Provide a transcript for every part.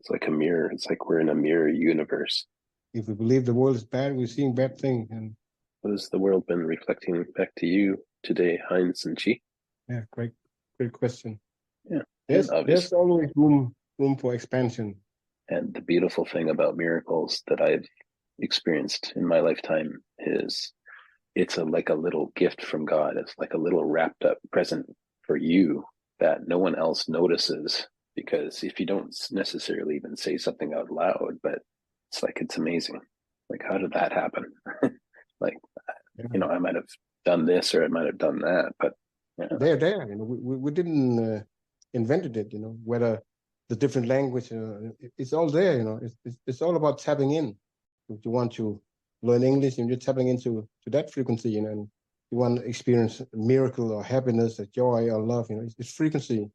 It's like a mirror. It's like we're in a mirror universe. If we believe the world is bad, we're seeing bad things. And What has the world been reflecting back to you today, Heinz and Chi? yeah, great question. Yeah, and There's obviously, always room for expansion. and the beautiful thing about miracles that I've experienced in my lifetime is it's like a little gift from God. It's like a little wrapped up present for you that no one else notices, because if you don't necessarily even say something out loud, but it's amazing. Like, how did that happen? Like, Yeah. I might have done this or I might have done that, but yeah, They're there. We didn't invented it. Whether the different language, it's all there. It's all about tapping in. If you want to learn English, and you're tapping into that frequency, and you want to experience a miracle or happiness or joy or love, it's frequency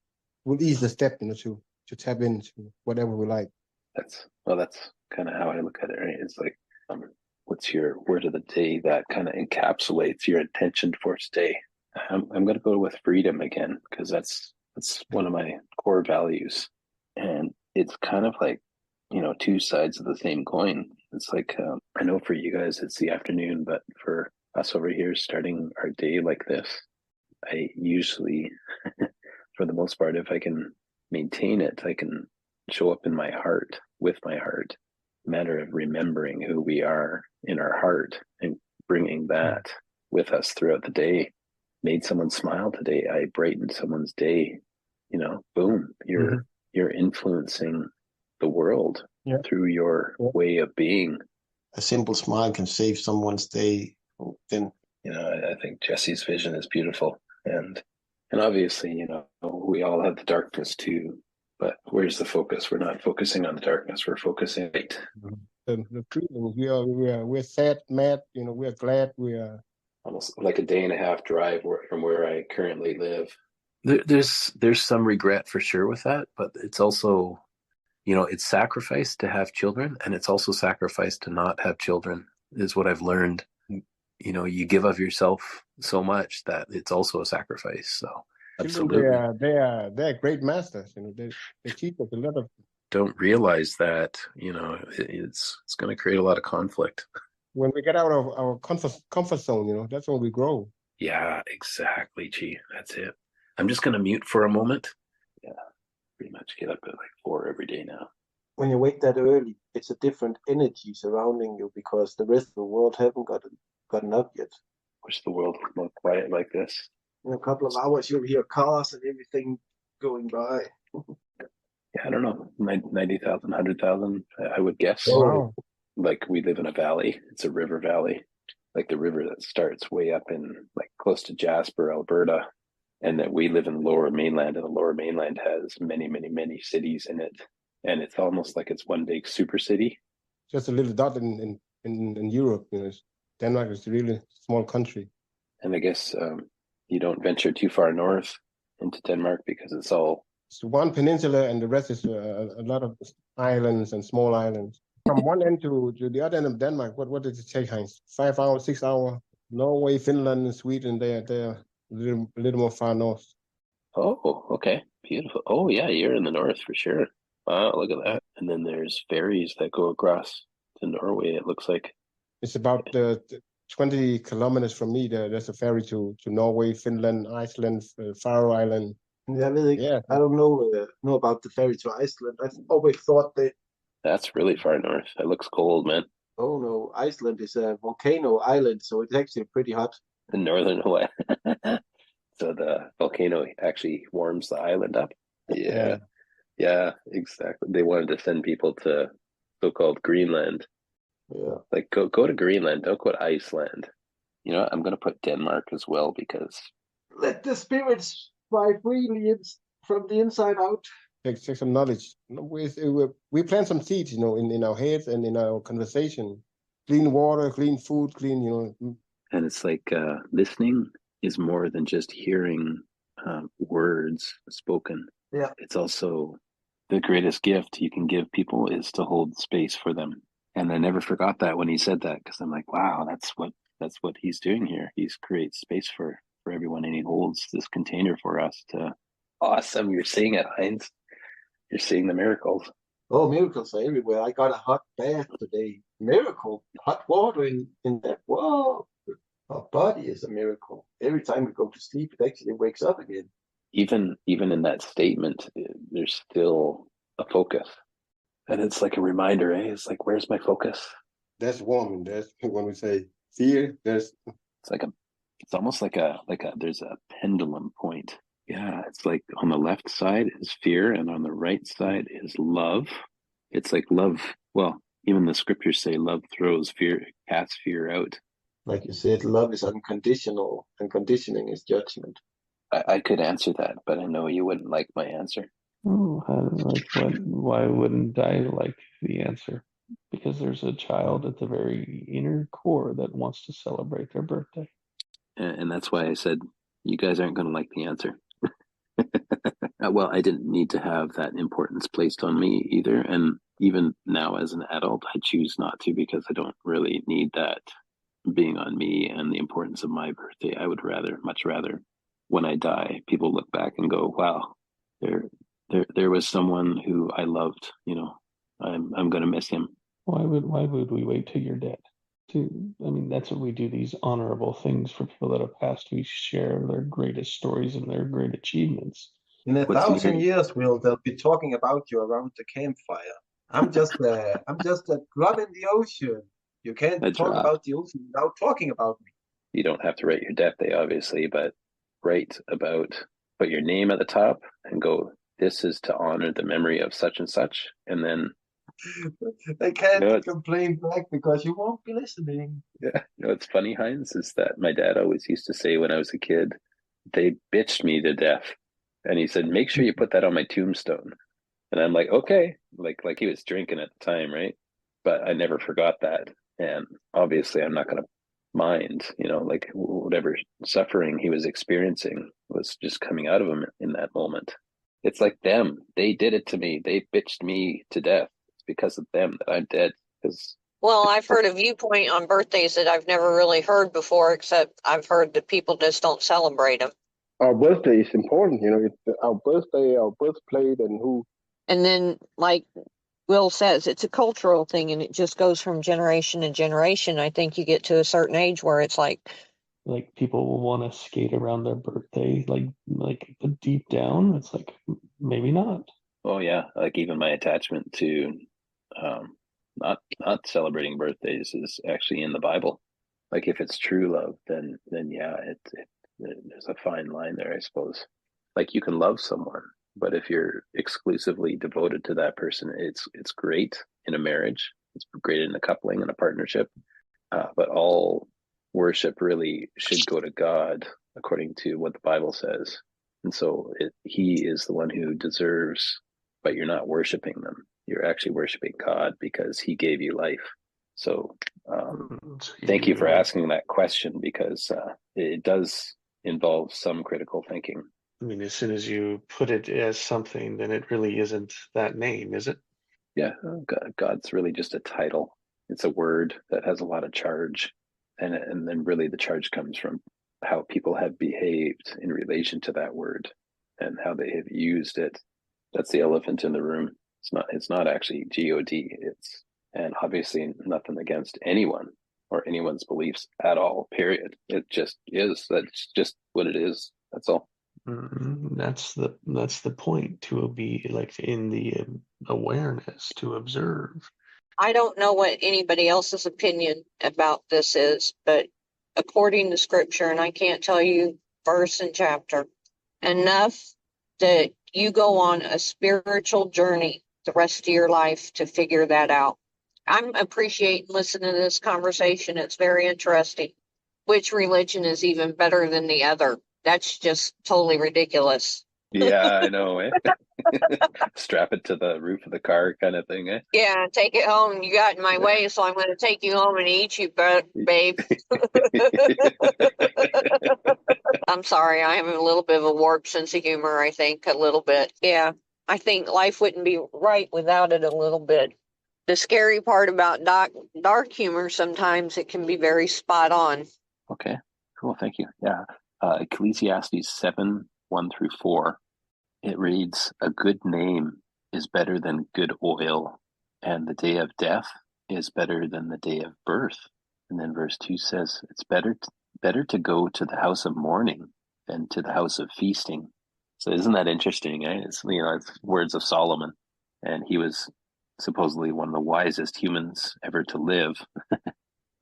will ease the step, to tap into whatever we like. that's kind of how I look at it, right? It's like, what's your word of the day that kind of encapsulates your intention for today? I'm going to go with freedom again, because that's one of my core values, and it's kind of like, two sides of the same coin. It's like, I know for you guys it's the afternoon, but for us over here, starting our day like this, I usually, for the most part, if I can maintain it, I can show up in my heart with my heart. Matter of remembering who we are in our heart and bringing that with us throughout the day. Made someone smile today. I brightened someone's day. Boom, you're influencing the world Yeah. through your way of being. A simple smile can save someone's day. Then, I think Jesse's vision is beautiful, and obviously, we all have the darkness too. But where's the focus? We're not focusing on the darkness. We're focusing right. The feelings, we're sad, mad. We're glad. We are Almost like a day and a half drive from where I currently live. There's some regret for sure with that, but it's also, it's sacrifice to have children, and it's also sacrifice to not have children, is what I've learned. You give of yourself so much that it's also a sacrifice. So absolutely, they're great masters. They teach us a lot of. Don't realize that it's going to create a lot of conflict when we get out of our comfort zone. That's when we grow. Yeah, exactly, Chi. That's it. I'm just going to mute for a moment. Yeah, pretty much get up at like 4 every day now. When you wake that early, it's a different energy surrounding you, because the rest of the world haven't gotten up yet. Wish the world was more quiet like this. In a couple of hours, you'll hear cars and everything going by. Yeah, I don't know, 90,000, 100,000, I would guess. Wow. Like, we live in a valley. It's a river valley, like the river that starts way up in, like, close to Jasper, Alberta, and that we live in the Lower Mainland, and the Lower Mainland has many, many, many cities in it, and it's almost like it's one big super city. Just a little dot in Europe. Denmark is a really small country. And I guess you don't venture too far north into Denmark because it's one peninsula, and the rest is a lot of islands and small islands. From one end to the other end of Denmark, what did it take, Heinz? 5 hours, 6 hours? Norway, Finland, Sweden, they're a little more far north. Oh, okay. Beautiful. Oh, yeah, you're in the north for sure. Wow, look at that. And then there's ferries that go across to Norway, it looks like. It's about 20 kilometers from me. There's a ferry to Norway, Finland, Iceland, Faroe Island. Yeah. I don't know about the ferry to Iceland. I've always thought that. That's really far north. It looks cold, man. Oh no, Iceland is a volcano island, so it's actually pretty hot. The northern Hawaii. So the volcano actually warms the island up. Yeah, exactly. They wanted to send people to so-called Greenland. Yeah. Like, go to Greenland, don't go to Iceland. I'm going to put Denmark as well, because let the spirits fly freely from the inside out. Take some knowledge. We plant some seeds, in our heads and in our conversation. Clean water, clean food, clean, And it's like listening is more than just hearing words spoken. Yeah. It's also the greatest gift you can give people is to hold space for them. And I never forgot that when he said that, because I'm like, wow, that's what he's doing here. He's creates space for everyone, and he holds this container for us to. Awesome. You're seeing it, Heinz. You're seeing the miracles. Oh, miracles are everywhere. I got a hot bath today. Miracle. Hot water in that. Whoa. Our body is a miracle. Every time we go to sleep, it actually wakes up again. Even in that statement, there's still a focus. And it's like a reminder, eh? It's like, where's my focus? That's warming. That's when we say fear. It's almost like there's a pendulum point. Yeah, it's like on the left side is fear, and on the right side is love. It's like love. Well, even the scriptures say love throws fear, casts fear out. Like you said, love is unconditional, and conditioning is judgment. I could answer that, but I know you wouldn't like my answer. Oh, like what? Why wouldn't I like the answer? Because there's a child at the very inner core that wants to celebrate their birthday. And that's why I said, you guys aren't going to like the answer. Well, I didn't need to have that importance placed on me either. And even now as an adult, I choose not to because I don't really need that being on me and the importance of my birthday. I would much rather, when I die, people look back and go, wow, there was someone who I loved, I'm going to miss him. Why would we wait till you're dead? I mean, that's what we do, these honorable things for people that have passed. We share their greatest stories and their great achievements. In a What's 1,000 near? years, they'll be talking about you around the campfire. I'm just a drop in the ocean. You can't A talk drop. about the ocean without talking about me. You don't have to write your death day, obviously, but put your name at the top and go, this is to honor the memory of such and such. And then, They you can't know, complain back because you won't be listening. yeah, what's funny, Heinz, is that my dad always used to say when I was a kid, they bitched me to death. And he said, make sure you put that on my tombstone. And I'm like, okay, like he was drinking at the time, right? But I never forgot that. And obviously I'm not going to mind, like whatever suffering he was experiencing was just coming out of him in that moment. It's like them. They did it to me. They bitched me to death. It's because of them that I'm dead. Because Well, I've heard a viewpoint on birthdays that I've never really heard before, except I've heard that people just don't celebrate them. Our birthday is important. It's our birthday, our birthplate, and who. And then, like Will says, it's a cultural thing and it just goes from generation to generation. I think you get to a certain age where it's like People will want to skate around their birthday, but deep down, it's like maybe not. oh yeah, like even my attachment to not celebrating birthdays is actually in the Bible. Like if it's true love, then yeah, there's a fine line there, I suppose. Like you can love someone, but if you're exclusively devoted to that person, it's great in a marriage. It's great in a coupling and a partnership. But all worship really should go to God according to what the Bible says. And so he is the one who deserves, but you're not worshiping them. You're actually worshiping God because he gave you life. So thank you for asking that question because it does involve some critical thinking. I mean, as soon as you put it as something, then it really isn't that name, is it? Yeah, God's really just a title. It's a word that has a lot of charge. And then really the charge comes from how people have behaved in relation to that word and how they have used it. That's the elephant in the room. It's not actually God. And obviously nothing against anyone or anyone's beliefs at all, period. It just is. That's just what it is. That's all. That's the point, to be like in the awareness, to observe. I don't know what anybody else's opinion about this is, but according to scripture, and I can't tell you verse and chapter, enough that you go on a spiritual journey the rest of your life to figure that out. I'm appreciating listening to this conversation. It's very interesting. Which religion is even better than the other? That's just totally ridiculous. Yeah, I know, eh? Strap it to the roof of the car kind of thing, eh? Yeah, take it home. You got in my way, so I'm going to take you home and eat you, babe. I'm sorry, I have a little bit of a warped sense of humor, I think, a little bit. Yeah, I think life wouldn't be right without it a little bit. The scary part about dark humor, sometimes it can be very spot on. Okay, cool, thank you. Yeah, Ecclesiastes 7:1-4. It reads, "A good name is better than good oil, and the day of death is better than the day of birth. And then verse 2 says, it's better to go to the house of mourning than to the house of feasting. So isn't that interesting? Eh? It's words of Solomon, and he was supposedly one of the wisest humans ever to live.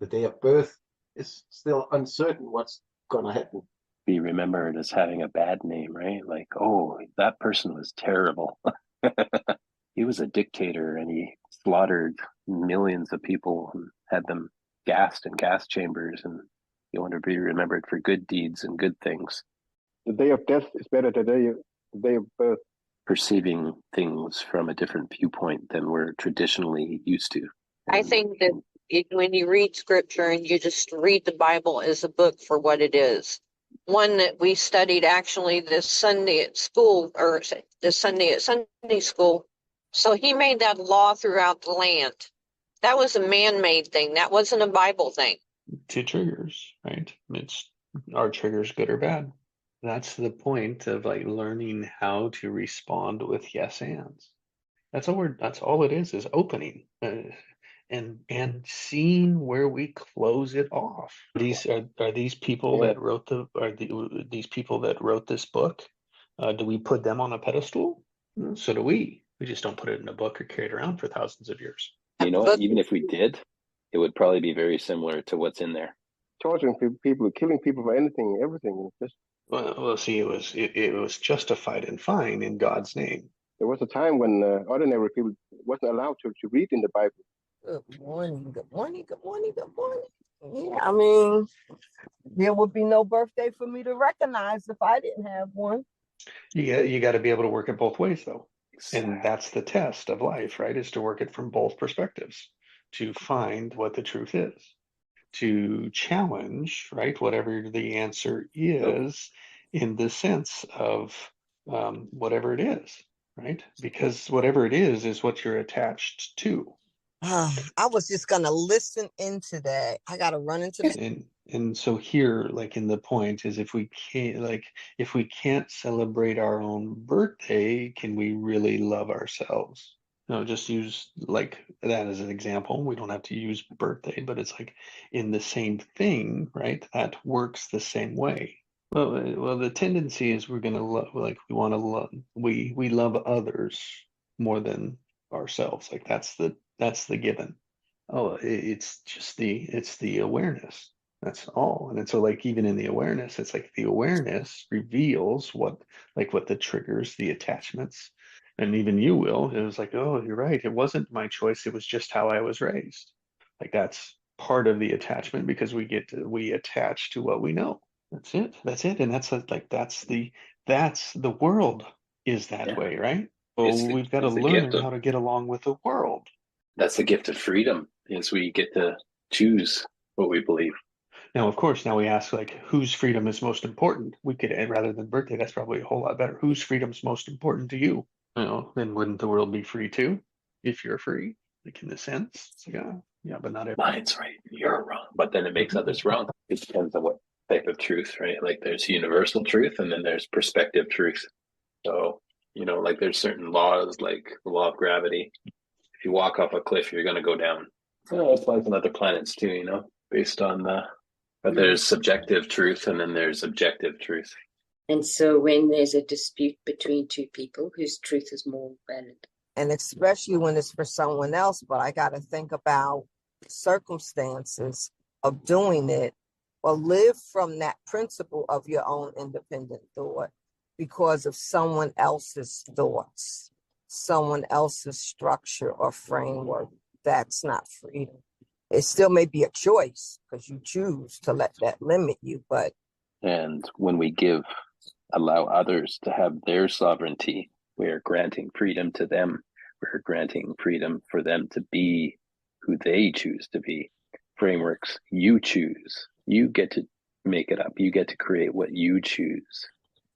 The day of birth is still uncertain what's going to happen. Be remembered as having a bad name, right? Like, oh, that person was terrible. He was a dictator, and he slaughtered millions of people and had them gassed in gas chambers, and you want to be remembered for good deeds and good things. The day of death is better than the day of birth. Perceiving things from a different viewpoint than we're traditionally used to. I think that when you read scripture and you just read the Bible as a book for what it is, one that we studied actually this Sunday at school, or this Sunday at Sunday school. So he made that law throughout the land. That was a man-made thing. That wasn't a Bible thing. To triggers, right? Are triggers good or bad? That's the point of like learning how to respond with yes ands. That's all it is opening and seeing where we close it off. These are these people that wrote these people that wrote this book. Do we put them on a pedestal? So do we. We just don't put it in a book or carry it around for thousands of years. You know what? Even if we did, it would probably be very similar to what's in there. Torturing people, killing people for anything, everything. Well, see, it was justified and fine in God's name. There was a time when ordinary people wasn't allowed to read in the Bible. Good morning, good morning, good morning, good morning. Yeah, I mean, there would be no birthday for me to recognize if I didn't have one. You got to be able to work it both ways, though. And that's the test of life, right? Is to work it from both perspectives, to find what the truth is, to challenge, right, whatever the answer is in the sense of whatever it is, right? Because whatever it is what you're attached to. I was just going to listen into that. I got to run into this. And so here, like in the point is if we can't celebrate our own birthday, can we really love ourselves? No, just use like that as an example. We don't have to use birthday, but it's like in the same thing, right? That works the same way. Well, the tendency is we're going to love, like we want to love, we love others more than ourselves. Like that's the given. Oh, it's the awareness. That's all. And so like even in the awareness, it's like the awareness reveals what the triggers, the attachments. And even you will. It was like, oh, you're right. It wasn't my choice. It was just how I was raised. Like that's part of the attachment because we attach to what we know. That's it. And that's the world is that way, right? Well, we've got to learn how to get along with the world. That's the gift of freedom, is we get to choose what we believe. Now, of course, now we ask like whose freedom is most important? We could, rather than birthday, that's probably a whole lot better. Whose freedom is most important to you? Then wouldn't the world be free too? If you're free, like in the sense, it's like, yeah, but not everybody. Mine's right, you're wrong. But then it makes others wrong. It depends on what type of truth, right? Like there's universal truth and then there's perspective truth. So, like there's certain laws, like the law of gravity. If you walk off a cliff, you're going to go down. It applies on other planets too, based on but there's subjective truth and then there's objective truth. And so when there's a dispute between two people, whose truth is more valid? And especially when it's for someone else, but I got to think about circumstances of doing it, or live from that principle of your own independent thought because of someone else's thoughts, someone else's structure or framework. That's not freedom. It still may be a choice because you choose to let that limit you, but. And when we allow others to have their sovereignty, we are granting freedom to them. We're granting freedom for them to be who they choose to be. Frameworks you choose. You get to make it up. You get to create what you choose.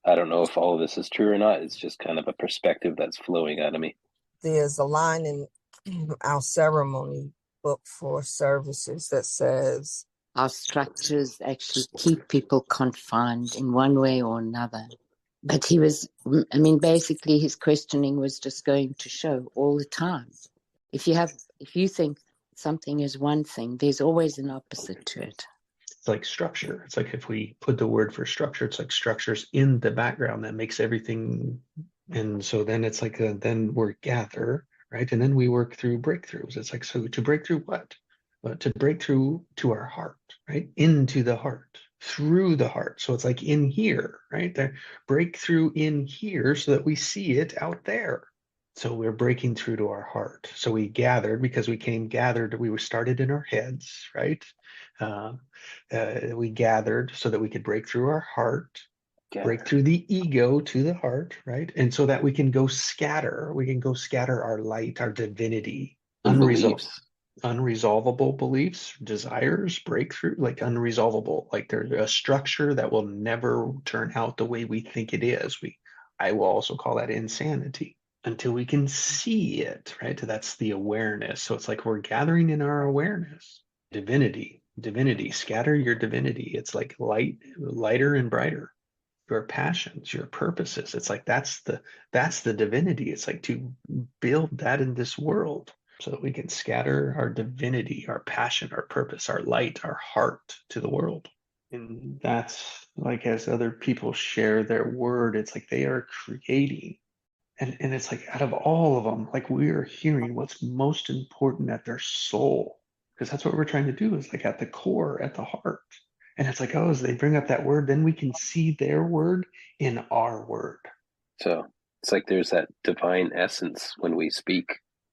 I don't know if all of this is true or not. It's just kind of a perspective that's flowing out of me. There's a line in our ceremony book for services that says, our structures actually keep people confined in one way or another. But he was, I mean, basically his questioning was just going to show all the time. If you think something is one thing, there's always an opposite to it. It's like structure. It's like if we put the word for structure, it's like structures in the background that makes everything. And so then it's like, then we're gather, right? And then we work through breakthroughs. It's like, so to break through what? To break through to our heart, right? Into the heart, through the heart. So it's like in here, right? There, breakthrough in here so that we see it out there. So we're breaking through to our heart. So we gathered because we came gathered. We were started in our heads, right? We gathered so that we could break through our heart, break through the ego to the heart, right? And so that we can go scatter. We can go scatter our light, our divinity, unresolvable beliefs, desires, breakthrough, like unresolvable, like there's a structure that will never turn out the way we think it is. I will also call that insanity until we can see it, right? That's the awareness. So it's like we're gathering in our awareness, divinity, scatter your divinity. It's like lighter and brighter. Your passions, your purposes. It's like that's the divinity. It's like to build that in this world so that we can scatter our divinity, our passion, our purpose, our light, our heart to the world. And that's like as other people share their word, it's like they are creating. And it's like out of all of them, like we are hearing what's most important at their soul. Because that's what we're trying to do is like at the core, at the heart. And it's like, oh, as they bring up that word, then we can see their word in our word. So it's like there's that divine essence when we speak.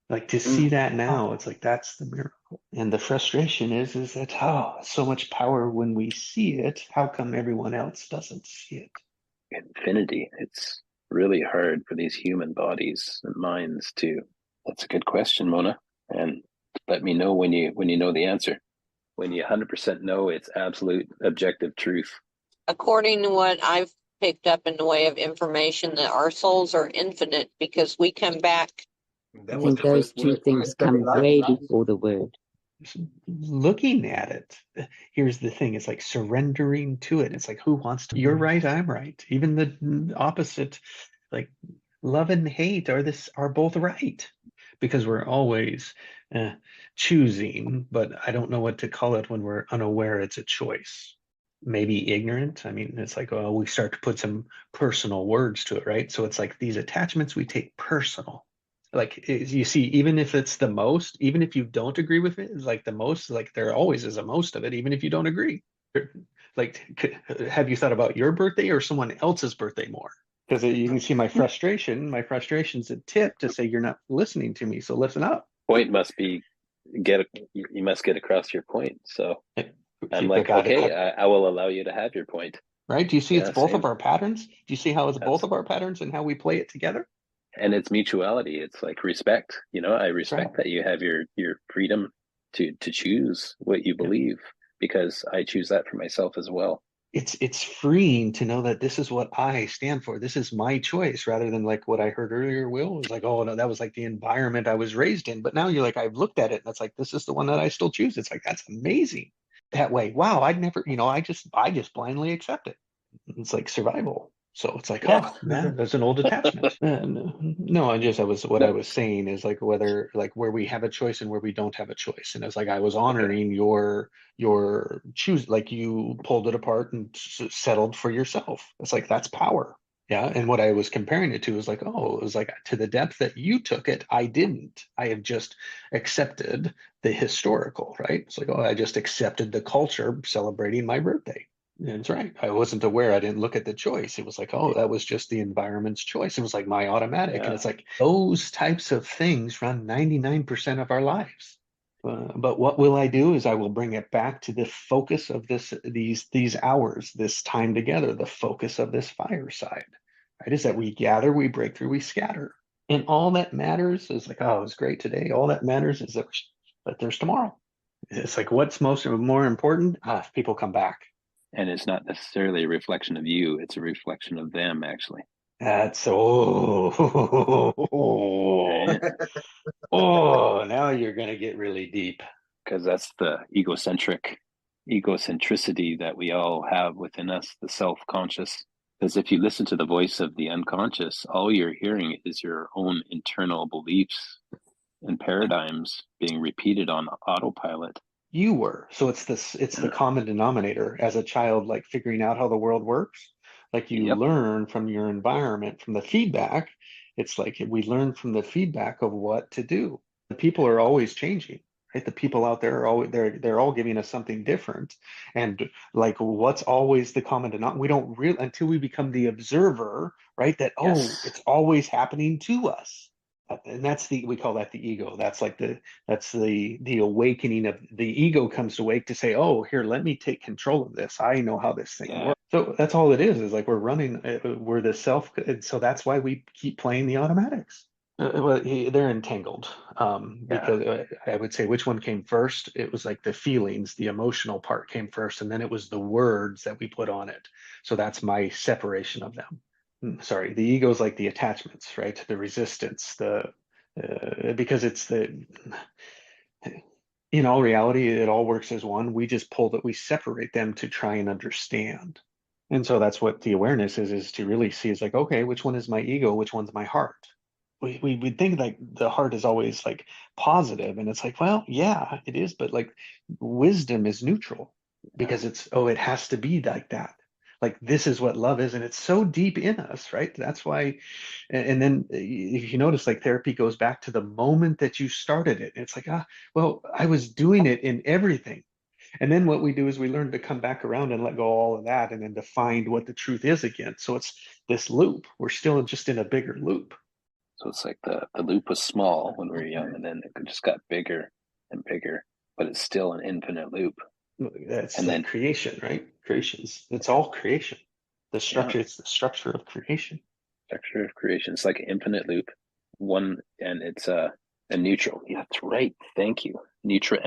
Like to see that now, it's like that's the miracle. And the frustration is that, oh, so much power when we see it. How come everyone else doesn't see it? Infinity. It's really hard for these human bodies and minds to. That's a good question, Mona. And let me know when you know the answer. When you 100% know it's absolute objective truth. According to what I've picked up in the way of information, that our souls are infinite because we come back. I think those two things come way before the word. Looking at it, here's the thing, it's like surrendering to it. It's like, who wants to, you're right, I'm right. Even the opposite, like love and hate are both right, because we're always choosing, but I don't know what to call it when we're unaware it's a choice. Maybe ignorant. I mean, it's like, well, we start to put some personal words to it, right? So it's like these attachments we take personal. Like you see, even if it's the most, even if you don't agree with it, it's like the most, like there always is a most of it, even if you don't agree. Like, have you thought about your birthday or someone else's birthday more? Because you can see my frustration. My frustration's a tip to say you're not listening to me, so listen up. Point must be you must get across your point. So I'm like, Like, okay, I will allow you to have your point. Right? Do you see it's both same. of our patterns? Do you see how it's both of our patterns and how we play it together? And it's mutuality. It's like respect. You know, I respect that you have your freedom to choose what you believe, because I choose that for myself as well. It's freeing to know that this is what I stand for. This is my choice, rather than like what I heard earlier, Will, was like, oh no, that was like the environment I was raised in. But now you're like, I've looked at it and it's like, this is the one that I still choose. It's like, that's amazing. That way, wow, I'd never, I just blindly accept it. It's like survival. So it's like, oh man, there's an old attachment. No, what I was saying is like whether like where we have a choice and where we don't have a choice. And it's like I was honoring your choose, like you pulled it apart and settled for yourself. It's like that's power. Yeah. And what I was comparing it to is like, oh, it was like to the depth that you took it, I didn't. I have just accepted the historical, right? It's like, oh, I just accepted the culture celebrating my birthday. That's right. I wasn't aware. I didn't look at the choice. It was like, oh, that was just the environment's choice. It was like my automatic. And it's like those types of things run 99% of our lives. But what will I do is I will bring it back to the focus of these hours, this time together, the focus of this fireside, right? Is that we gather, we break through, we scatter. And all that matters is like, oh, it was great today. All that matters is that there's tomorrow. It's like, what's more important? If people come back. And it's not necessarily a reflection of you, it's a reflection of them, actually. That's now you're going to get really deep. Because that's the egocentricity that we all have within us, the self-conscious Because if you listen to the voice of the unconscious, all you're hearing is your own internal beliefs and paradigms being repeated on autopilot. You were. So it's the common denominator as a child, like figuring out how the world works. Like you Yep. learn from your environment, from the feedback. It's like we learn from the feedback of what to do. The people are always changing, right? The people out there are always they're all giving us something different. And like what's always the common denominator? We don't really until we become the observer, right? That Yes. it's always happening to us. And that's we call that the ego. That's the awakening of the ego comes to wake to say, oh, here, let me take control of this. I know how this thing works. So that's all it is like we're running, we're the self. And so that's why we keep playing the automatics. Well, they're entangled because I would say which one came first? It was like the feelings, the emotional part came first, and then it was the words that we put on it. So that's my separation of them. Sorry, the ego is like the attachments, right? The resistance, because it's in all reality, it all works as one. We just we separate them to try and understand. And so that's what the awareness is to really see is like, okay, which one is my ego? Which one's my heart? We think like the heart is always like positive, and it's like, well, yeah, it is, but like wisdom is neutral because it has to be like that. Like this is what love is, and it's so deep in us, right? That's why. And then if you notice, like therapy goes back to the moment that you started it. It's like, well, I was doing it in everything. And then what we do is we learn to come back around and let go of all of that and then to find what the truth is again. So it's this loop. We're still just in a bigger loop. So it's like the loop was small when we were young, and then it just got bigger and bigger, but it's still an infinite loop. That's and like then creation, right? It's all creation. It's the structure of creation. Structure of creation. It's like an infinite loop. One, and it's a neutral. Yeah, that's right. Thank you. Neutral,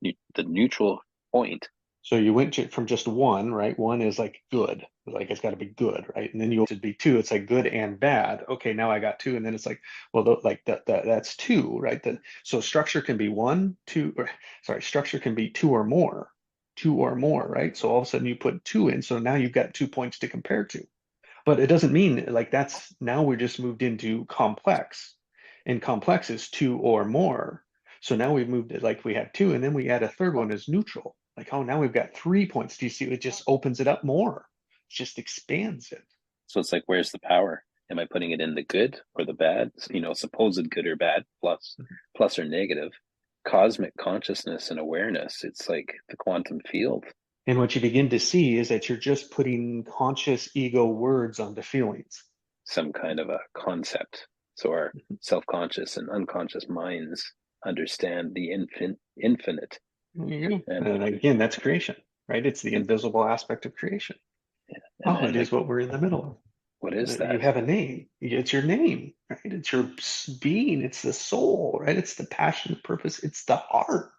the neutral point. So you went from just one, right? One is like good, like it's got to be good, right? And then you to be two. It's like good and bad. Okay, now I got two, and then it's like, well, like that's two, right? So structure can be one, two, or sorry, structure can be two or more, right? So all of a sudden you put two in, so now you've got 2 points to compare to. But it doesn't mean like that's now we're just moved into complex, and complex is two or more. So now we've moved it like we have two, and then we add a third one as neutral. Like, oh, now we've got 3 points. Do you see? It just opens it up more. It just expands it. So it's like, where's the power? Am I putting it in the good or the bad? Supposed good or bad, plus or negative. Cosmic consciousness and awareness. It's like the quantum field. And what you begin to see is that you're just putting conscious ego words onto feelings. Some kind of a concept. So our self-conscious and unconscious minds understand the infinite. And again, that's creation, right? It's the invisible aspect of creation. It is what we're in the middle of. What is that? You have a name. It's your name, right? It's your being. It's the soul, right? It's the passion, the purpose. It's the heart,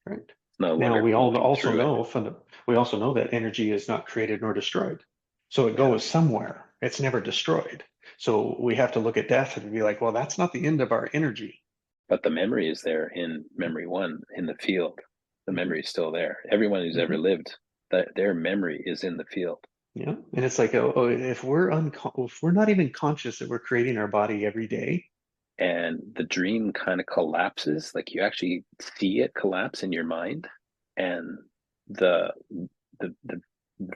right? Now we also know that energy is not created nor destroyed. So it goes somewhere. It's never destroyed. So we have to look at death and be like, well, that's not the end of our energy. But the memory is there in memory one in the field. The memory is still there. Everyone who's ever lived, their memory is in the field. Yeah, and it's like, if we're not even conscious that we're creating our body every day, and the dream kind of collapses, like you actually see it collapse in your mind, and the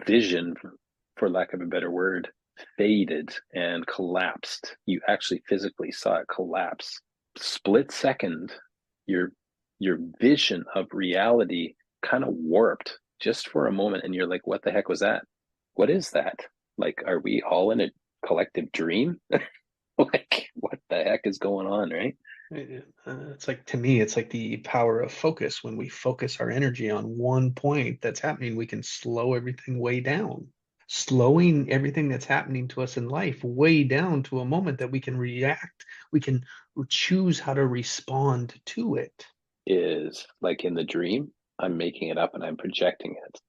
vision, for lack of a better word, faded and collapsed. You actually physically saw it collapse. Split second, your vision of reality kind of warped just for a moment, and you're like, what the heck was that? What is that? Like, are we all in a collective dream? Like, what the heck is going on, right? It's like, to me, it's like the power of focus. When we focus our energy on one point that's happening, we can slow everything way down. Slowing everything that's happening to us in life way down to a moment that we can react. We can choose how to respond to it. Is like in the dream, I'm making it up and I'm projecting it.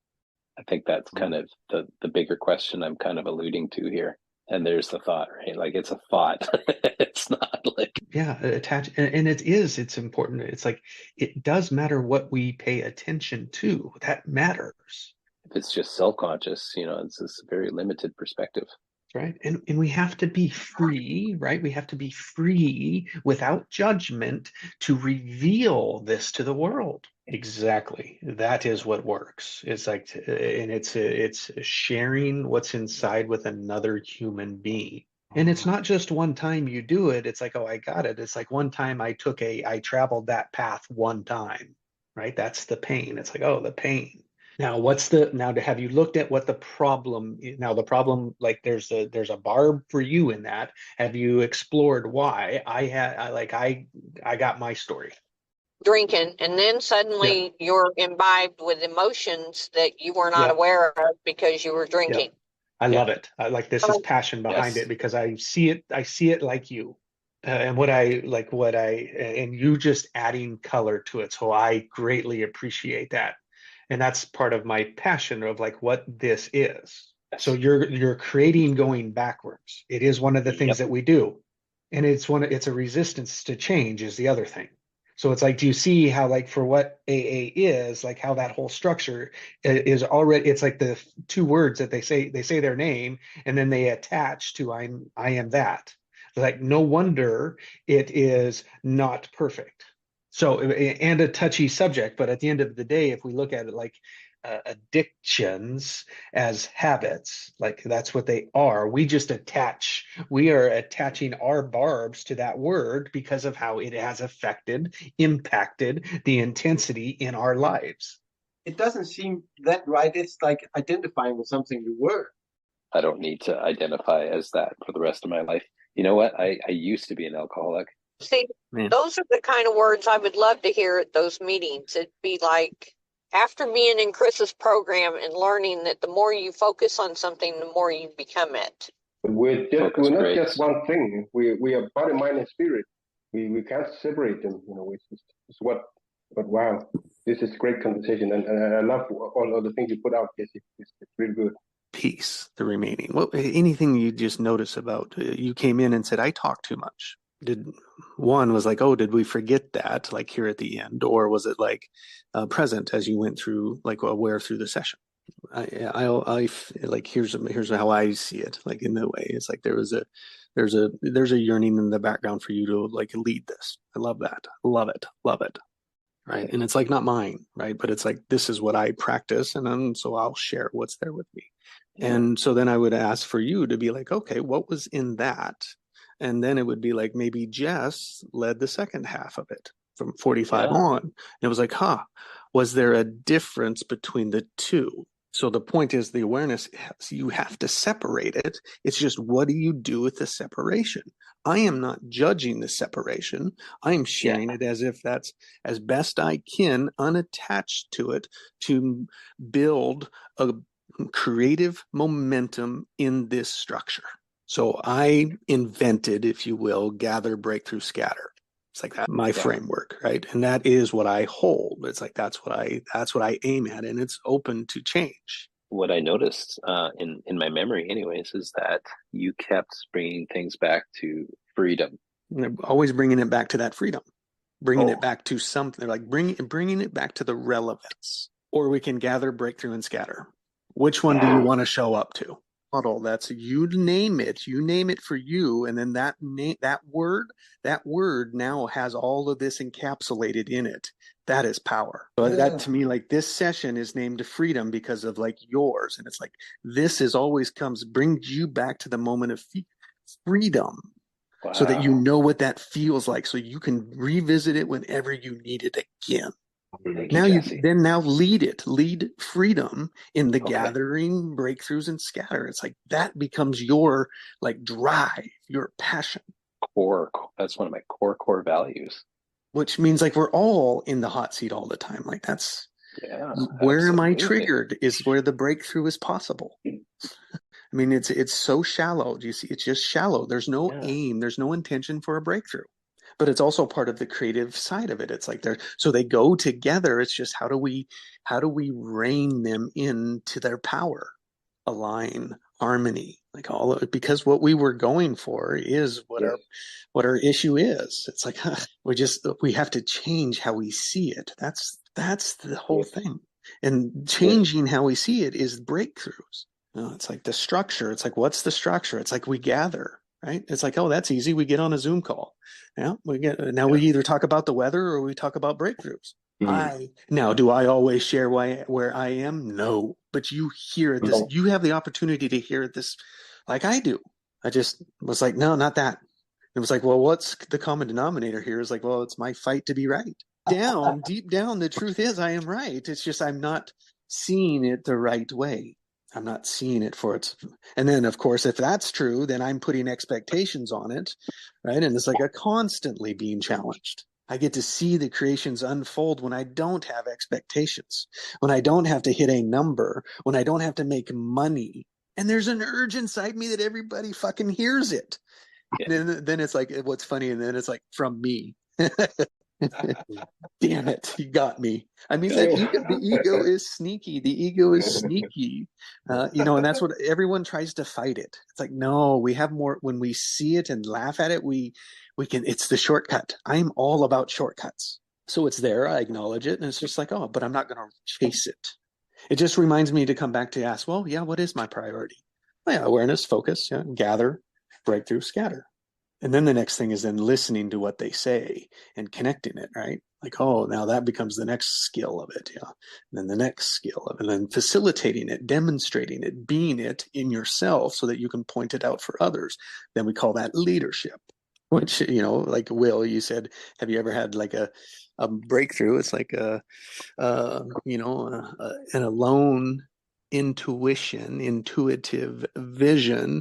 I think that's kind of the bigger question I'm kind of alluding to here. And there's the thought, right? Like, it's a thought. It's not like, attached. And it's important. It's like, it does matter what we pay attention to. That matters. If it's just self-conscious, it's this very limited perspective. Right. And we have to be free, right? We have to be free without judgment to reveal this to the world. Exactly. That is what works. It's like, and it's sharing what's inside with another human being. And it's not just one time you do it. It's like, oh, I got it. It's like one time I traveled that path one time, right? That's the pain. It's like, oh, the pain. Now, have you looked at what the problem is? Now, the problem, like there's a barb for you in that. Have you explored why? I got my story. Drinking, and then Yeah. suddenly you're imbibed with emotions that you were not Yeah. aware of because you were Yeah. drinking. I love it. I like this is passion behind Yes. it because I see it like you. And and you just adding color to it. So I greatly appreciate that. And that's part of my passion of like what this is. So you're creating going backwards. It is one of the things Yep. that we do. And it's a resistance to change is the other thing. So it's like, do you see how like for what AA is, like how that whole structure is already, it's like the two words that they say their name and then they attach to I am that. Like no wonder it is not perfect. So, and a touchy subject, but at the end of the day, if we look at it like addictions as habits, like that's what they are. We are attaching our barbs to that word because of how it has impacted the intensity in our lives. It doesn't seem that right. It's like identifying with something you were. I don't need to identify as that for the rest of my life. You know what? I used to be an alcoholic. See, Man. those are the kind of words I would love to hear at those meetings. It'd be like after being in Chris's program and learning that the more you focus on something, the more you become it. We're Focus not grades. just one thing. We are body, mind, and spirit. We can't separate them. It's what. But wow, this is great conversation, and I love all of the things you put out. Yes, it's really good. Piece the remaining. Well, anything you just notice about you came in and said I talk too much. Did we forget that like here at the end, or was it like present as you went through like aware through the session? I like here's how I see it. Like in the way it's like there's a yearning in the background for you to like lead this. I love that. Love it. Right. And it's like not mine, right? But it's like this is what I practice, and then so I'll share what's there with me. And so then I would ask for you to be like, okay, what was in that? And then it would be like maybe Jess led the second half of it from 45 on. And it was like, was there a difference between the two? So the point is the awareness, you have to separate it. It's just what do you do with the separation? I am not judging the separation. I am sharing it as if that's as best I can, unattached to it, to build a creative momentum in this structure. So I invented, if you will, gather, breakthrough, scatter. It's like that my framework, right? And that is what I hold. It's like that's what I aim at, and it's open to change. What I noticed in my memory, anyways, is that you kept bringing things back to freedom. Always bringing it back to that freedom, bringing it back to something like bringing it back to the relevance. Or we can gather, breakthrough, and scatter. Which one do you want to show up to? Model. That's you name it. You name it for you, and then that word now has all of this encapsulated in it. That is power. So that to me, like this session is named freedom because of like yours, and it's like this is always brings you back to the moment of freedom, so that you know what that feels like, so you can revisit it whenever you need it again. Now lead freedom in the gathering, breakthroughs, and scatter. It's like that becomes your like drive, your passion. That's one of my core values. Which means like we're all in the hot seat all the time. Like that's where absolutely. am I triggered is where the breakthrough is possible. I mean, it's so shallow. Do you see? It's just shallow. There's no aim. There's no intention for a breakthrough. But it's also part of the creative side of it. It's like so they go together. It's just how do we rein them into their power, align, harmony, like all of it, because what we were going for is what our issue is. It's like we have to change how we see it. That's the whole thing. And changing how we see it is breakthroughs. It's like the structure. It's like, what's the structure? It's like we gather, right? It's like, oh, that's easy. We get on a Zoom call. Yeah, we either talk about the weather or we talk about breakthroughs. Do I always share where I am? No, but you hear this. You have the opportunity to hear this, like I do. I just was like, no, not that. It was like, well, what's the common denominator here? Is like, well, it's my fight to be right. Deep down, the truth is I am right. It's just I'm not seeing it the right way. I'm not seeing it for its. And then, of course, if that's true, then I'm putting expectations on it, right? And it's like a constantly being challenged. I get to see the creations unfold when I don't have expectations, when I don't have to hit a number, when I don't have to make money. And there's an urge inside me that everybody fucking hears it. Yeah. Then it's like, what's funny? And then it's like, from me. Damn it, you got me. I mean, the ego is sneaky. The ego is sneaky, and that's what everyone tries to fight it. It's like, no, we have more. When we see it and laugh at it, we can. It's the shortcut. I'm all about shortcuts. So it's there. I acknowledge it, and it's just like, oh, but I'm not going to chase it. It just reminds me to come back to ask, well, yeah, what is my priority? Well, yeah, awareness, focus, gather, breakthrough, scatter. And then the next thing is then listening to what they say and connecting it, right? Like, oh, now that becomes the next skill of it. Yeah. And then the next skill of it, and then facilitating it, demonstrating it, being it in yourself so that you can point it out for others. Then we call that leadership, which, like Will, you said, have you ever had like a breakthrough? It's like an alone intuitive vision,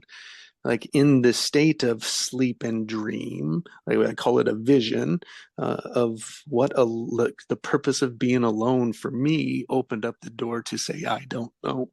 like in the state of sleep and dream. I call it a vision of what the purpose of being alone for me opened up the door to say, I don't know.